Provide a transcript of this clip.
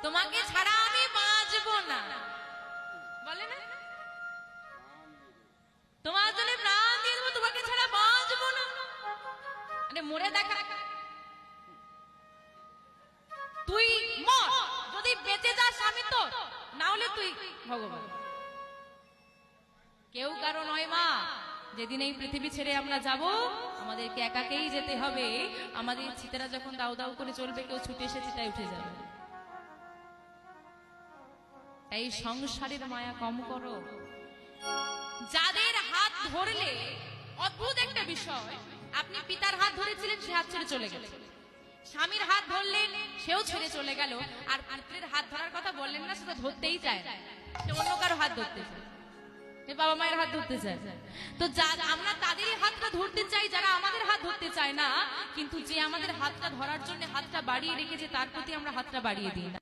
তোমাকে ছাড়া আমি বাঁচবো না, বলে না? তোমার জন্য প্রাণ দিয়ে দেবো, তোমাকে ছাড়া বাঁচবো না। আরে মরে দেখা, তুই মর, যদি বেঁচে যাস আমি তো, না হলে তুই ভগবান। কেউ কারো নয় মা। যেদিন এই পৃথিবী ছেড়ে আমরা যাব, আমাদেরকে একাকেই যেতে হবে। আমাদের চিতারা যখন দাউ দাউ করে চলবে, কেউ ছুটে এসে চিতায় উঠে যাবে। তাই সংসারের মায়া কম করো। যাদের হাত ধরলে, অদ্ভুত একটা বিষয়, আপনি পিতার হাত ধরেছিলেন, সে হাত ছেড়ে চলে গেল। স্বামীর হাত ধরলেন, সেও ছেড়ে চলে গেল। আর পুত্রের হাত ধরার কথা বললেন না, সেটা ধরতেই চায় না, সে অন্য কারো হাত ধরতে চায়, বাবা মায়ের হাত ধরতে চায়। তো আমরা তাদেরই হাতটা ধরতে চাই যারা আমাদের হাত ধরতে চায় না, কিন্তু যে আমাদের হাতটা ধরার জন্য হাতটা বাড়িয়ে রেখেছে, তার প্রতি আমরা হাতটা বাড়িয়ে দিই না।